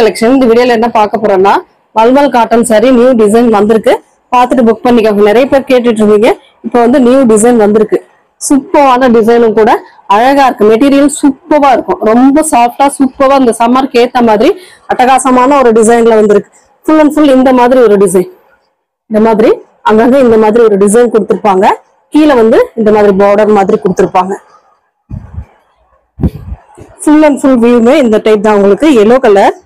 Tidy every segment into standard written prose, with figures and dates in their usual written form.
Collection. இந்த வீடியோல என்ன பார்க்க போறோம்னா mulmul cotton sorry new design வந்திருக்கு. பார்த்துட்டு புக் பண்ணிக்கோங்க. நிறைய பேர் கேட்டுட்டு இருந்தீங்க. இப்போ வந்து நியூ டிசைன் வந்திருக்கு. சூப்பரான டிசைனும் கூட அழகா இருக்கு. மெட்டீரியல் சூப்பரா இருக்கும். ரொம்ப சாஃப்டா சூப்பரா இந்த சம்மருக்கு ஏத்த மாதிரி அட்டகாசமான ஒரு டிசைன்ல வந்திருக்கு. ஃபுல் அண்ட் ஃபுல் இந்த மாதிரி ஒரு டிசைன். இந்த மாதிரி அங்கங்க இந்த மாதிரி ஒரு டிசைன் கொடுத்திருப்பாங்க. கீழே வந்து இந்த மாதிரி பார்டர் மாதிரி கொடுத்திருப்பாங்க. ஃபுல் அண்ட் ஃபுல் வியூமே இந்த டைப் தான். உங்களுக்கு எல்லோ கலர்,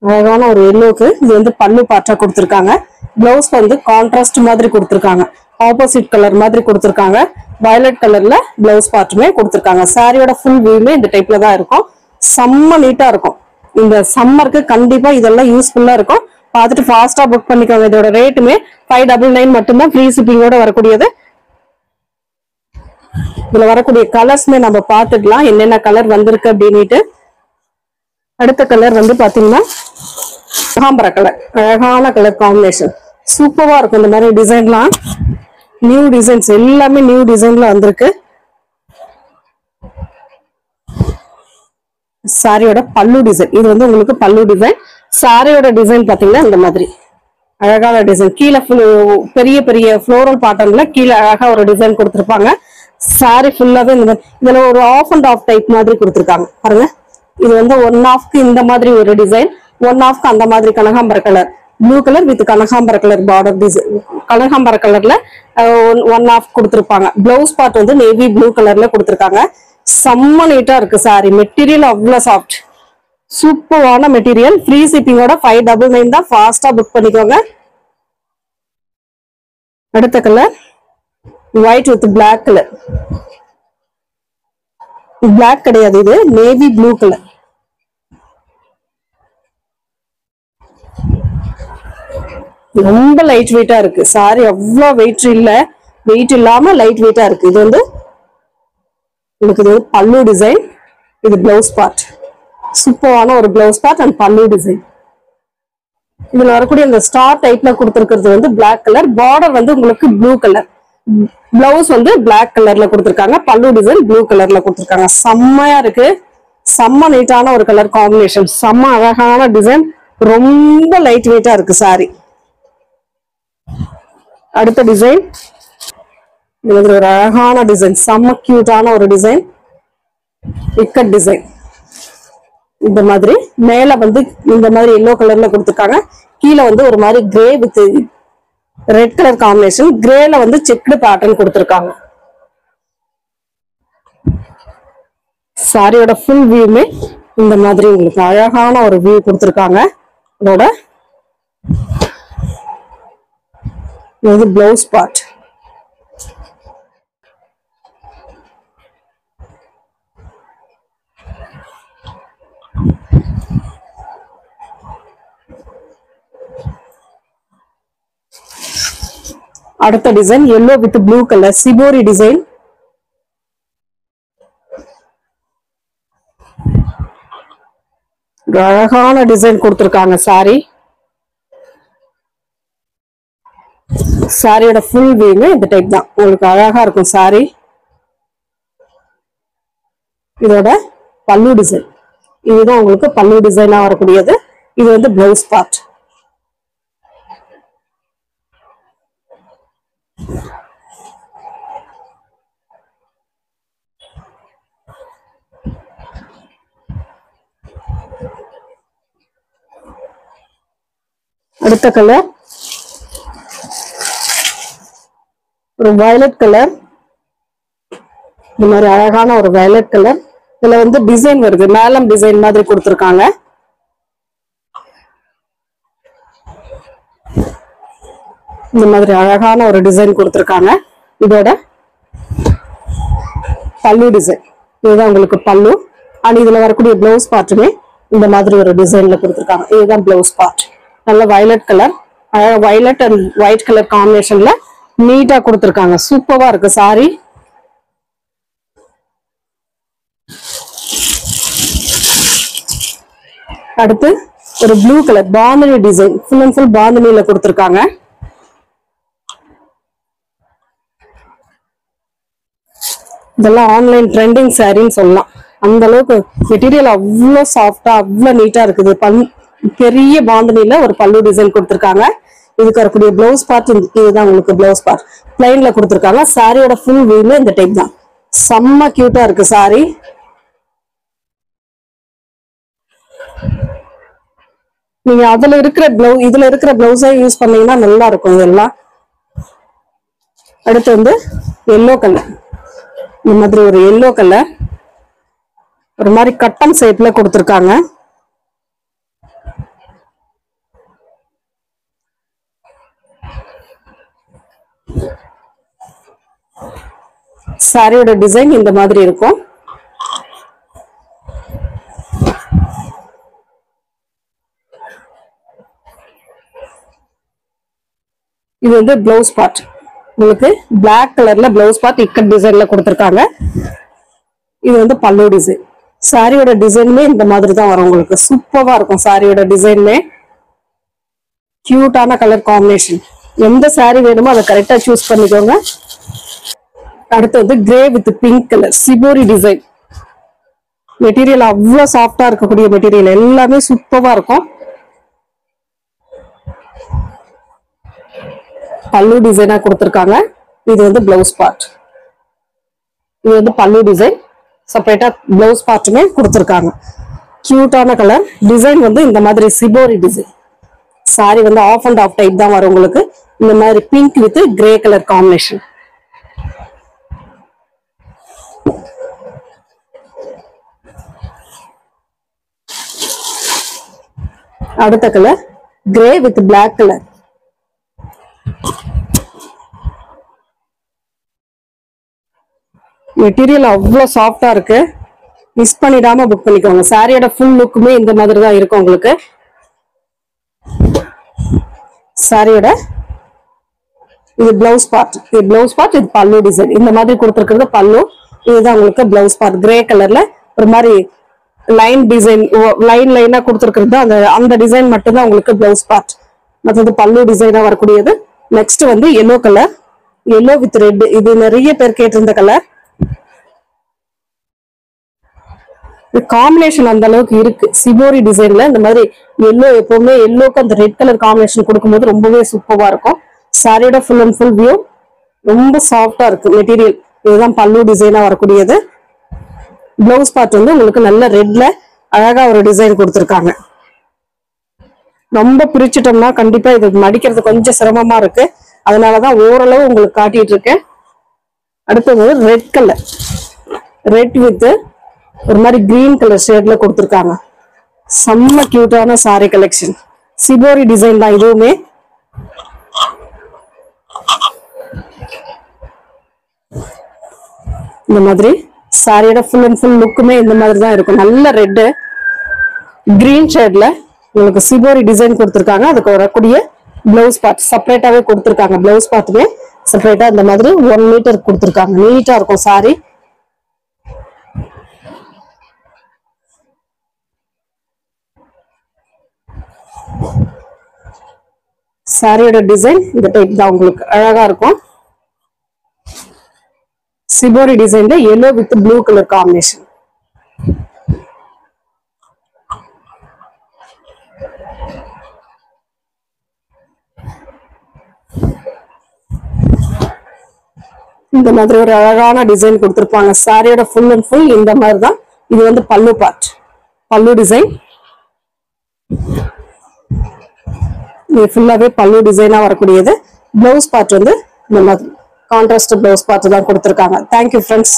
அழகான ஒரு எல்லோக்கு இது வந்து பல்லு பாட்டா கொடுத்திருக்காங்க. பிளவுஸ் வந்து கான்ட்ராஸ்ட் மாதிரி கொடுத்திருக்காங்க. ஆப்போசிட் கலர் மாதிரி கொடுத்திருக்காங்க. வயலட் கலர்ல பிளவுஸ் பார்ட்டுமே கொடுத்திருக்காங்க. சாரியோட ஃபுல் வியூமே இந்த டைப்ல தான் இருக்கும். செம்ம நீட்டா இருக்கும். இந்த சம்மருக்கு கண்டிப்பா இதெல்லாம் யூஸ்ஃபுல்லா இருக்கும். பார்த்துட்டு ஃபாஸ்டா புக் பண்ணிக்கோங்க. இதோட ரேட்டுமே 599 மட்டும்தான். ஃப்ரீ ஷிப்பிங்கோட வரக்கூடியது. இதுல வரக்கூடிய கலர்ஸ்மே நம்ம பார்த்துக்கலாம் என்னென்ன கலர் வந்திருக்கு அப்படின்னுட்டு. அடுத்த கலர் வந்து பாத்தீங்கன்னா கனகாம்பர கலர். அழகான கலர் காம்பினேஷன். சூப்பரா இருக்கும். இந்த மாதிரி டிசைன்லாம் நியூ டிசைன்ஸ் எல்லாமே நியூ டிசைன்ல வந்திருக்கு. சாரியோட பல்லு டிசைன் இது வந்து உங்களுக்கு பல்லு டிசைன். சாரியோட டிசைன் பாத்தீங்கன்னா இந்த மாதிரி அழகான டிசைன். கீழே பெரிய பெரிய ஃப்ளோரல் பேட்டர்ன்ல கீழே அழகா ஒரு டிசைன் கொடுத்திருப்பாங்க. சாரி ஃபுல்லாவே இந்த மாதிரி இதுல ஒரு ஆஃப் அண்ட் ஆஃப் டைப் மாதிரி கொடுத்திருக்காங்க பாருங்க. இது வந்து ஒன் ஆஃப்க்கு இந்த மாதிரி ஒரு டிசைன், ஒன் ஆஃப்க்கு அந்த மாதிரி கனகாம்பர கலர், ப்ளூ கலர் வித் கனகாம்பர கலர் பார்டர் டிசைன். கனகாம்பர கலர்ல ஒன் ஆஃப் கொடுத்திருப்பாங்க. பிளவுஸ் பார்ட் வந்து நேவி ப்ளூ கலர்ல கொடுத்திருக்காங்க. செம்ம நீட்டா இருக்கு சாரி. மெட்டீரியல் அவ்வளவு சாஃப்ட், சூப்பரான மெட்டீரியல். ஃப்ரீ ஷிப்பிங்கோட 599 தான். ஃபாஸ்டா புக் பண்ணிக்கோங்க. அடுத்த colour white with black colour. Black கிடையாது, இது நேவி ப்ளூ கலர். ரொம்ப லைட் வெயிட்டா இருக்கு சாரி. அவ்வளவு வெயிட் இல்ல, வெயிட் இல்லாம லைட் வெயிட்டா இருக்கு. இது வந்து உங்களுக்கு இது பல்லு டிசைன், இது பிளவுஸ் பார்ட். சூப்பரான ஒரு பிளவுஸ் பார்ட் அண்ட் பல்லு டிசைன். இதுல வரக்கூடிய இந்த ஸ்டார் டைப்ல கொடுத்திருக்கிறது வந்து பிளாக் கலர். பார்டர் வந்து உங்களுக்கு ப்ளூ கலர். பிளவுஸ் வந்து பிளாக் கலர்ல கொடுத்திருக்காங்க. பல்லு டிசைன் ப்ளூ கலர்ல கொடுத்திருக்காங்க. செம்மையா இருக்கு. செம்ம நீட்டான ஒரு கலர் காம்பினேஷன். செம்ம அழகான டிசைன். ரொம்ப லைட் வெயிட்டா இருக்கு சாரி. அடுத்த டிசைன் இது வந்து ஒரு அழகான டிசைன். செம்ம கியூட்டான ஒரு டிசைன். இக்கட் டிசைன். இந்த மாதிரி மேல வந்து இந்த மாதிரி எல்லோ கலர்ல கொடுத்திருக்காங்க. கீழே வந்து ஒரு மாதிரி grey with red colour combination. கிரேல வந்து செக்டு பேட்டர்ன் கொடுத்திருக்காங்க. சாரியோட ஃபுல் வியூமே இந்த மாதிரி உங்களுக்கு அழகான ஒரு வியூ கொடுத்திருக்காங்க. இதோட இது பிளவுஸ் பார்ட். அடுத்த design yellow with blue colour shibori design. அழகான டிசைன் கொடுத்திருக்காங்க சாரி. சாரியோட ஃபுல் வியூமே இந்த டைப் தான். உங்களுக்கு அழகா இருக்கும் சாரி. இதோட பல்லு டிசைன் இதுதான் உங்களுக்கு பல்லு டிசைனா வரக்கூடியது. இது வந்து பிளவுஸ் பார்ட். அடுத்த கலர் ஒரு வயலட் கலர். இந்த மாதிரி அழகான ஒரு வயலட் கலர். இதுல வந்து டிசைன் வருது, மேலம் டிசைன் மாதிரி கொடுத்திருக்காங்க. இந்த மாதிரி அழகான ஒரு டிசைன் கொடுத்திருக்காங்க. இதோட பல்லு டிசைன் இதுதான் உங்களுக்கு பல்லு. அண்ட் இதுல வரக்கூடிய பிளவுஸ் பார்ட்டுமே இந்த மாதிரி ஒரு டிசைன்ல கொடுத்திருக்காங்க. இதுதான் பிளவுஸ் பார்ட். நல்ல violet colour, violet and white colour காம்பினேஷன்ல நீட்டா கொடுத்திருக்காங்க. சூப்பரா இருக்கு சாரி. அடுத்து ஒரு blue colour bandhani design. Full and full பாந்தினில கொடுத்திருக்காங்க. இதெல்லாம் ஆன்லைன் ட்ரெண்டிங் சாரின்னு சொல்லலாம். அந்த அளவுக்கு மெட்டீரியல் அவ்வளோ சாஃப்டா அவ்வளோ நீட்டா இருக்குது. பெரிய பாந்தனில ஒரு பல்லு டிசைன் கொடுத்துருக்காங்க. இதுக்கு வரக்கூடிய பிளவுஸ் பார்ட் இதுதான் உங்களுக்கு பிளவுஸ் பார்ட் பிளைன்ல கொடுத்துருக்காங்க. சாரியோட ஃபுல் வியூல இந்த டைப் தான். செம்ம கியூட்டா இருக்கு சாரி. நீங்க அதுல இருக்கிற இதுல இருக்கிற பிளவுஸை யூஸ் பண்ணீங்கன்னா நல்லா இருக்கும் இதெல்லாம். அடுத்து வந்து எல்லோ கலர், இந்த மாதிரி ஒரு எல்லோ கலர் ஒரு மாதிரி கட்டம் ஷேப்ல கொடுத்துருக்காங்க. சாரியோட டிசைன் இந்த மாதிரி இருக்கும். இது வந்து பிளவுஸ் பார்ட். உங்களுக்கு பிளாக் கலர்ல பிளவுஸ் பார்ட் இக்கட் டிசைன்ல கொடுத்துருக்காங்க. இது வந்து பல்லு டிசைன். சாரியோட டிசைனுமே இந்த மாதிரி தான் வரும். உங்களுக்கு சூப்பரா இருக்கும். சாரியோட டிசைன்மே கியூட்டான கலர் காம்பினேஷன். எந்த சாரி வேணுமோ அதை கரெக்டா சூஸ் பண்ணிக்கோங்க. அடுத்து வந்து grey with pink colour shibori design. Material அவ்வளவு சாஃப்டா இருக்கக்கூடிய மெட்டீரியல், எல்லாமே சூப்பரா இருக்கும். பல்லு டிசைனா கொடுத்துருக்காங்க. இது வந்து பிளவுஸ் பார்ட். இது வந்து பல்லு டிசைன், செப்பரேட்டா பிளவுஸ் பார்ட்டுமே கொடுத்துருக்காங்க. கியூட்டான கலர் டிசைன் வந்து இந்த மாதிரி சிபோரி டிசைன். சாரி வந்து ஆஃப் அண்ட் ஆஃப் டைப் தான் வரும் உங்களுக்கு. இந்த மாதிரி pink with grey colour combination. அடுத்த colour grey with black colour. Material அவ்வளோ சாஃப்டா இருக்கு. மிஸ் பண்ணிடாம புக் பண்ணிக்கோங்க. சாரியோட ஃபுல் லுக்குமே இந்த மாதிரி தான் இருக்கும் உங்களுக்கு. சாரியோட இது பிளவுஸ் பார்ட். இது பிளவுஸ் பார்ட், இது பல்லு டிசைன். இந்த மாதிரி கொடுத்துருக்கிறது பல்லு. இதுதான் உங்களுக்கு பிளவுஸ் பார்ட். கிரே கலர்ல ஒரு மாதிரி லைன் டிசைன், லைனா கொடுத்துருக்கிறது அந்த டிசைன் மட்டும் தான் உங்களுக்கு பிளவுஸ் பார்ட். மற்றது பல்லு டிசைனா வரக்கூடியது. நெக்ஸ்ட் வந்து yellow colour, yellow with red. இது நிறைய பேர் கேட்டிருந்த கலர். காம்பினேஷன் அந்த அளவுக்கு இருக்கு. சிபோரி டிசைன்ல இந்த மாதிரி எல்லோ, எப்பவுமே எல்லோக்கு அந்த ரெட் கலர் காம்பினேஷன் கொடுக்கும்போது ரொம்பவே சூப்பரா இருக்கும். சாரியோட ஃபுல் அண்ட் ஃபுல் வியூ ரொம்ப சாஃப்டா இருக்கு மெட்டீரியல். இதுதான் பல்லு டிசைனா வரக்கூடியது. பிளவுஸ் பார்ட் வந்து உங்களுக்கு நல்ல ரெட்ல அழகா ஒரு டிசைன் கொடுத்துருக்காங்க. ரொம்ப பிரிச்சுட்டோம்னா கண்டிப்பா இது மடிக்கிறது கொஞ்சம் சிரமமா இருக்கு. அதனாலதான் ஓரளவு உங்களுக்கு காட்டிட்டு இருக்கேன். அடுத்தது ரெட் கலர், ரெட் வித் ஒரு மாதிரி கிரீன் கலர் ஷேட்ல கொடுத்துருக்காங்க. செம்ம கியூட்டான சாரி கலெக்ஷன். சிபோரி டிசைன் தான் இதுவுமே. இந்த மாதிரி சாரியோட ஃபுல் அண்ட் ஃபுல் லுக்குமே இந்த மாதிரி தான் இருக்கும். நல்ல ரெட்டு கிரீன் ஷேட்ல உங்களுக்கு சிபோரி டிசைன் கொடுத்துருக்காங்க. அதுக்கு வரக்கூடிய பிளவுஸ் பார்ட் செப்பரேட்டாவே கொடுத்துருக்காங்க. பிளவுஸ் பார்ட்டுமே செப்பரேட்டா இந்த மாதிரி 1 மீட்டர் கொடுத்துருக்காங்க. நீட்டா இருக்கும் சாரி. சாரியோட டிசைன் இந்த டைப் தான் உங்களுக்கு அழகா இருக்கும். சிபோரி டிசைன்ல yellow with blue colour combination. இந்த மாதிரி ஒரு அழகான டிசைன் கொடுத்திருப்பாங்க. சாரியோட ஃபுல் அண்ட் ஃபுல் இந்த மாதிரி தான். இது வந்து பல்லு பார்ட், பல்லு டிசைன். இது ஃபுல்லாவே பல்லு டிசைனா வரக்கூடியது. பிளவுஸ் பார்ட் வந்து இந்த மாதிரி கான்ட்ராஸ்ட் பிளவுஸ் பார்ட் தான் கொடுத்திருக்காங்க. Thank you friends.